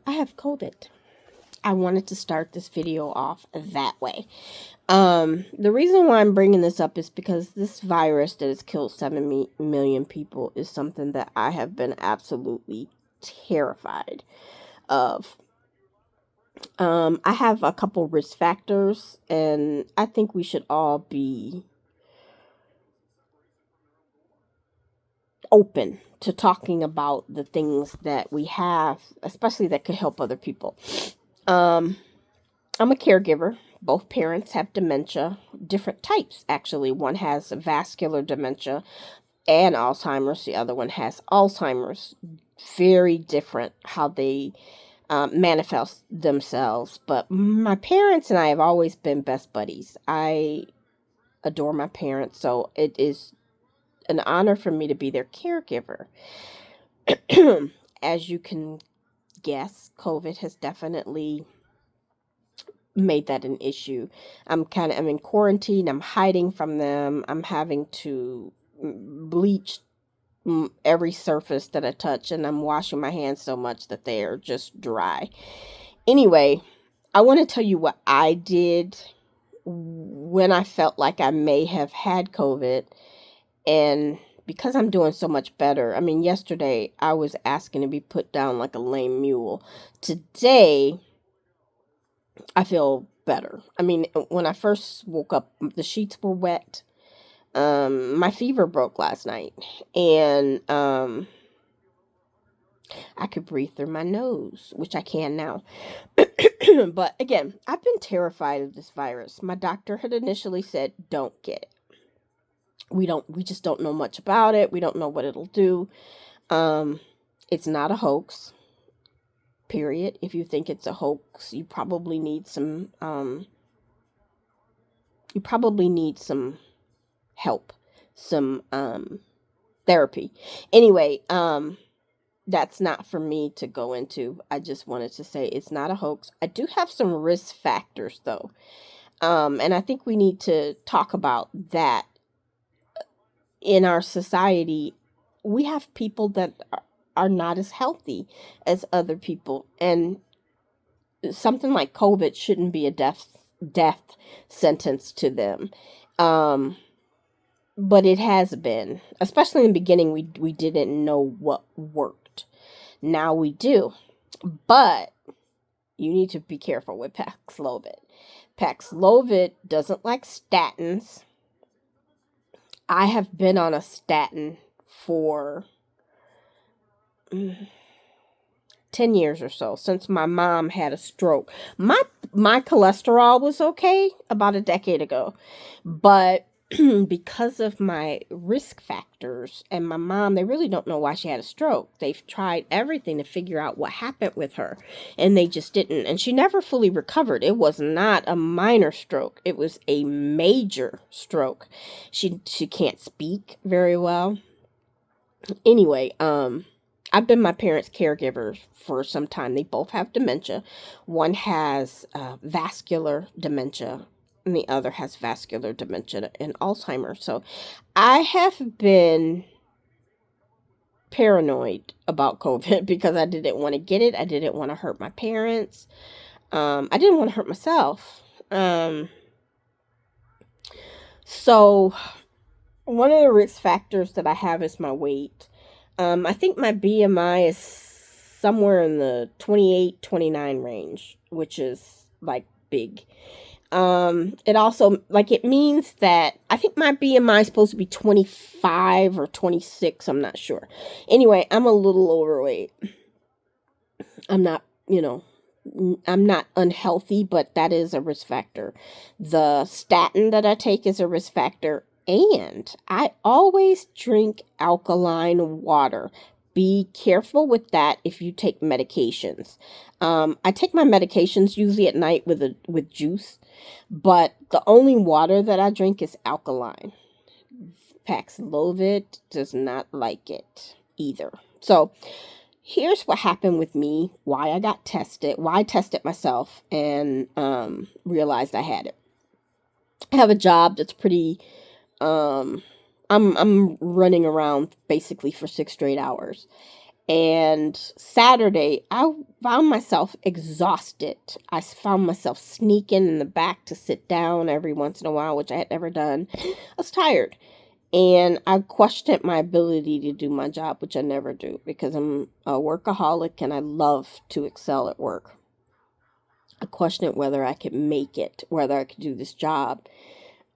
I have COVID. I wanted to start this video off that way. The reason why I'm bringing this up is because this virus that has killed 7 million people is something that I have been absolutely terrified of. I have a couple risk factors, and I think we should all be open to talking about the things that we have, especially that could help other people. Um, I'm a caregiver. Both parents have dementia, different types actually. One has vascular dementia and Alzheimer's, the other one has Alzheimer's. Very different how they manifest themselves. But my parents and I have always been best buddies. I adore my parents, so it is an honor for me to be their caregiver. As you can guess, COVID has definitely made that an issue. I'm in quarantine. I'm hiding from them. I'm having to bleach every surface that I touch, and I'm washing my hands so much that they are just dry. Anyway, I want to tell you what I did when I felt like I may have had COVID, and because I'm doing so much better. I mean, yesterday I was asking to be put down like a lame mule. Today, I feel better. I mean, when I first woke up, the sheets were wet. My fever broke last night, and I could breathe through my nose, which I can now. But again, I've been terrified of this virus. My doctor had initially said, "Don't get it. We just don't know much about it. We don't know what it'll do. Um, it's not a hoax. Period. If you think it's a hoax, you probably need some help, some therapy. Anyway, that's not for me to go into. I just wanted to say it's not a hoax. I do have some risk factors though. And I think we need to talk about that. In our society, we have people that are not as healthy as other people, and something like COVID shouldn't be a death sentence to them. Um, but it has been, especially in the beginning. We didn't know what worked. Now we do, but you need to be careful with Paxlovid. Paxlovid doesn't like statins. I have been on a statin for 10 years or so, since my mom had a stroke. My cholesterol was okay about a decade ago, but because of my risk factors and my mom, they really don't know why she had a stroke. They've tried everything to figure out what happened with her, and they just didn't. And she never fully recovered. It was not a minor stroke. It was a major stroke. She can't speak very well. Anyway, I've been my parents' caregiver for some time. They both have dementia. One has vascular dementia, and the other has vascular dementia and Alzheimer's. So I have been paranoid about COVID because I didn't want to get it. I didn't want to hurt my parents. I didn't want to hurt myself. So one of the risk factors that I have is my weight. I think my BMI is somewhere in the 28, 29 range, which is like big. It also, like, it means that I think my BMI is supposed to be 25 or 26. I'm not sure. Anyway, I'm a little overweight. I'm not, I'm not unhealthy, but that is a risk factor. The statin that I take is a risk factor. And I always drink alkaline water. Be careful with that if you take medications. I take my medications usually at night with juice, but the only water that I drink is alkaline. Paxlovid does not like it either. So here's what happened with me, why I got tested, why I tested myself and realized I had it. I have a job that's pretty I'm running around basically for 6 straight hours. And Saturday, I found myself exhausted. I found myself sneaking in the back to sit down every once in a while, which I had never done. I was tired. And I questioned my ability to do my job, which I never do because I'm a workaholic and I love to excel at work. I questioned whether I could make it, whether I could do this job.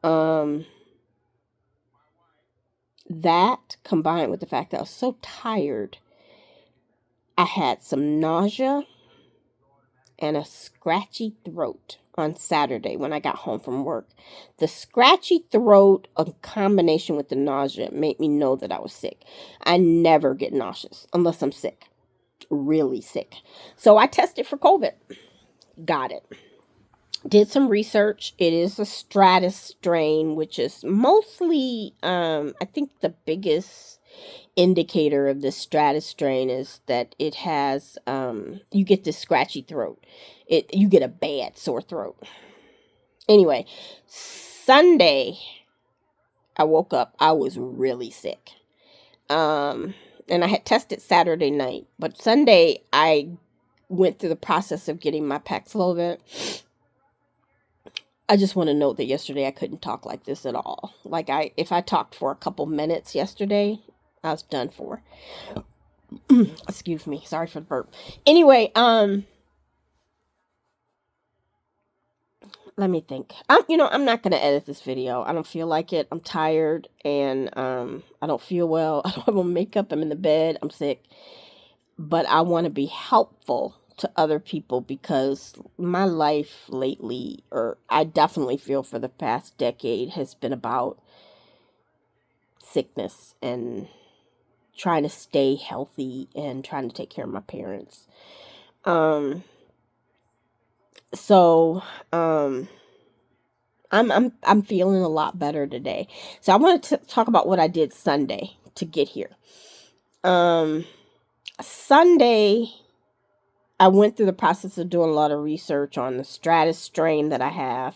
That combined with the fact that I was so tired, I had some nausea and a scratchy throat on Saturday when I got home from work. The scratchy throat, in combination with the nausea, made me know that I was sick. I never get nauseous unless I'm sick, really sick. So I tested for COVID. Got it. Did some research. It is a Stratus strain, which is mostly, I think the biggest indicator of this Stratus strain is that it has, you get this scratchy throat. You get a bad sore throat. Anyway, Sunday, I woke up, I was really sick. And I had tested Saturday night, but Sunday, I went through the process of getting my Paxlovid. I just want to note that yesterday I couldn't talk like this at all. If I talked for a couple minutes yesterday, I was done for. Excuse me. Sorry for the burp. Anyway, let me think. I'm not going to edit this video. I don't feel like it. I'm tired and I don't feel well. I don't have on makeup. I'm in the bed. I'm sick. But I want to be helpful to other people because my life lately, or I definitely feel for the past decade, has been about sickness and trying to stay healthy and trying to take care of my parents. I'm feeling a lot better today. So I wanted to talk about what I did Sunday to get here. Sunday, I went through the process of doing a lot of research on the Stratus strain that I have.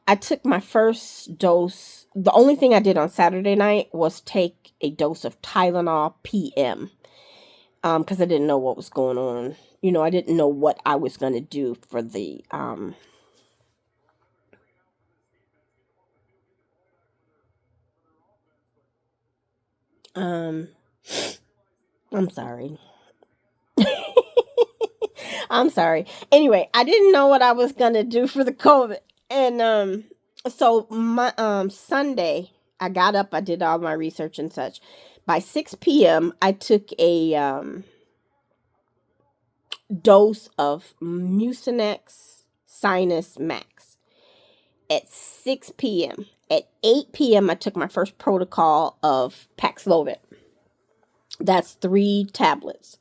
I took my first dose. The only thing I did on Saturday night was take a dose of Tylenol PM. Because I didn't know what was going on. I didn't know what I was going to do for the, I'm sorry. I'm sorry. Anyway, I didn't know what I was going to do for the COVID. And, so my, Sunday, I got up, I did all my research and such. By 6 p.m., I took a, dose of Mucinex Sinus Max at 6 p.m. At 8 p.m., I took my first protocol of Paxlovid. That's 3 tablets.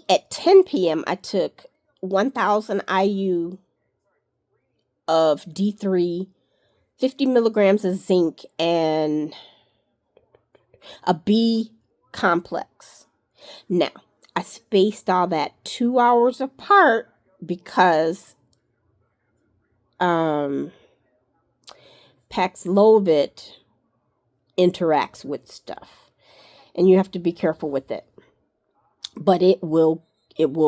At 10 p.m., I took 1,000 IU of D3, 50 milligrams of zinc, and a B complex. Now, I spaced all that 2 hours apart because Paxlovid interacts with stuff. And you have to be careful with it. But it will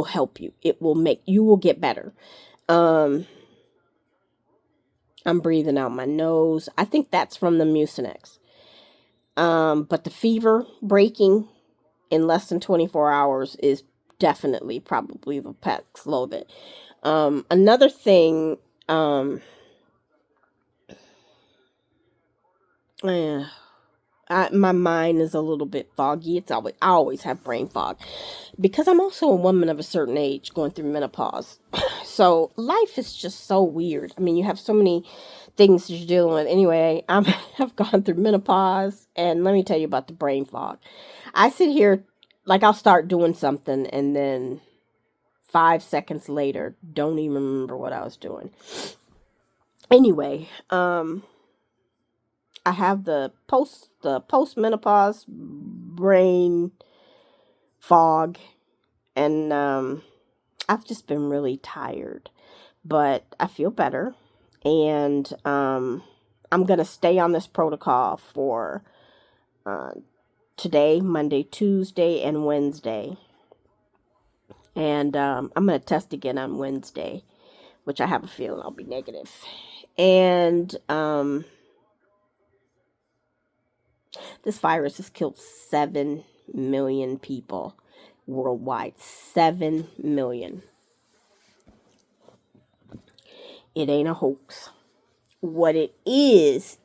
help you. You will get better. I'm breathing out my nose. I think that's from the Mucinex. But the fever breaking in less than 24 hours is definitely probably the Paxlovid. Another thing, my mind is a little bit foggy. I always have brain fog because I'm also a woman of a certain age going through menopause. So life is just so weird. I mean, you have so many things that you're dealing with. Anyway, I've gone through menopause, and let me tell you about the brain fog. I sit here, I'll start doing something, and then 5 seconds later, don't even remember what I was doing. Anyway, I have the post-menopause brain fog, and I've just been really tired, but I feel better, and I'm going to stay on this protocol for today, Monday, Tuesday, and Wednesday. And I'm going to test again on Wednesday, which I have a feeling I'll be negative. And this virus has killed 7 million people worldwide. 7 million. It ain't a hoax. What it is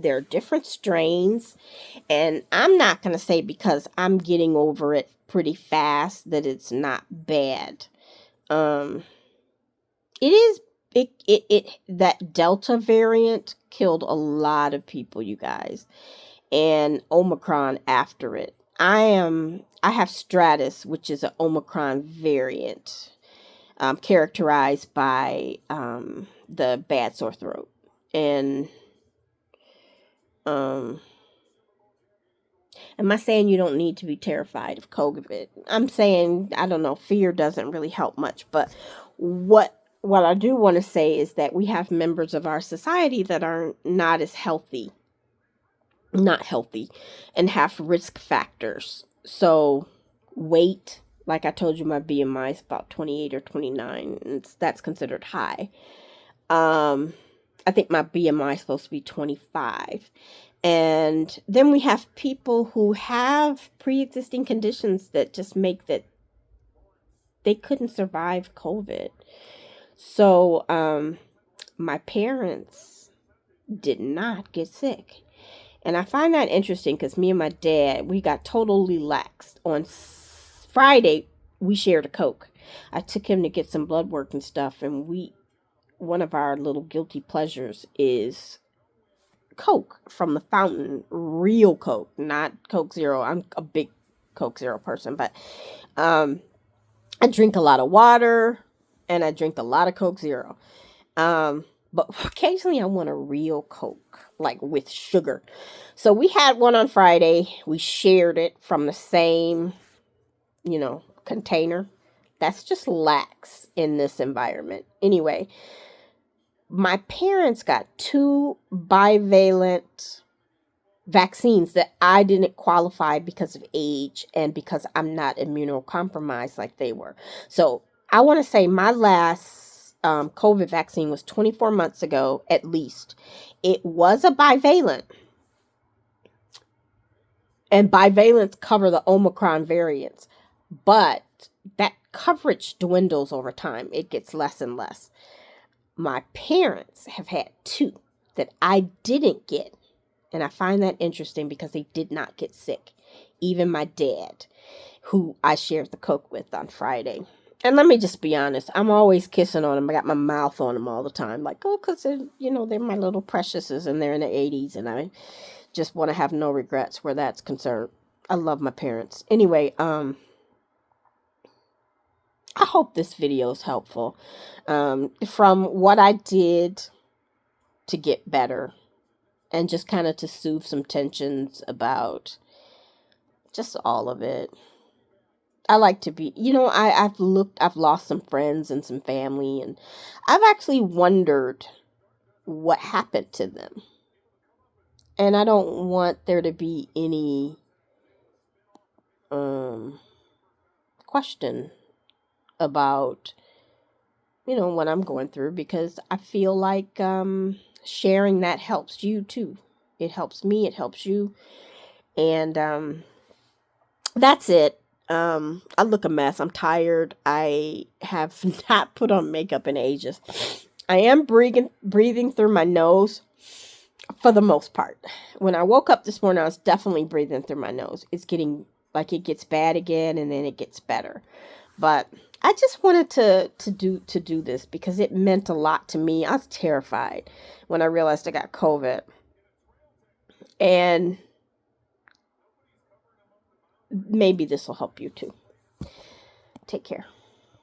there are different strains, and I'm not going to say because I'm getting over it pretty fast that it's not bad. It is that Delta variant killed a lot of people, you guys, and Omicron after it. I have Stratus, which is an Omicron variant, characterized by the bad sore throat. And am I saying you don't need to be terrified of COVID? I'm saying, I don't know, fear doesn't really help much. But what I do want to say is that we have members of our society that are not healthy, and have risk factors. So weight, like I told you, my BMI is about 28 or 29, and that's considered high. I think my BMI is supposed to be 25. And then we have people who have pre-existing conditions that just make that they couldn't survive COVID. So my parents did not get sick. And I find that interesting because me and my dad, we got totally laxed. On Friday, we shared a Coke. I took him to get some blood work and stuff, and one of our little guilty pleasures is Coke from the fountain, real Coke, not Coke Zero. I'm a big Coke Zero person, but I drink a lot of water and I drink a lot of Coke Zero. But occasionally I want a real Coke, like with sugar. So we had one on Friday. We shared it from the same, container. That's just lax in this environment. Anyway, my parents got 2 bivalent vaccines that I didn't qualify because of age and because I'm not immunocompromised like they were. So I want to say my last COVID vaccine was 24 months ago, at least. It was a bivalent. And bivalents cover the Omicron variants. But that coverage dwindles over time. It gets less and less. My parents have had 2 that I didn't get. And I find that interesting because they did not get sick. Even my dad, who I shared the Coke with on Friday. And let me just be honest, I'm always kissing on them. I got my mouth on them all the time. Like, because they're my little preciouses and they're in the 80s. And I just want to have no regrets where that's concerned. I love my parents. Anyway, I hope this video is helpful. From what I did to get better and just kind of to soothe some tensions about just all of it. I like to be, I've lost some friends and some family, and I've actually wondered what happened to them. And I don't want there to be any question about, what I'm going through, because I feel like sharing that helps you too. It helps me, it helps you. And that's it. I look a mess. I'm tired. I have not put on makeup in ages. I am breathing through my nose for the most part. When I woke up this morning, I was definitely breathing through my nose. It's getting like it gets bad again and then it gets better. But I just wanted to do this because it meant a lot to me. I was terrified when I realized I got COVID. And maybe this will help you too. Take care.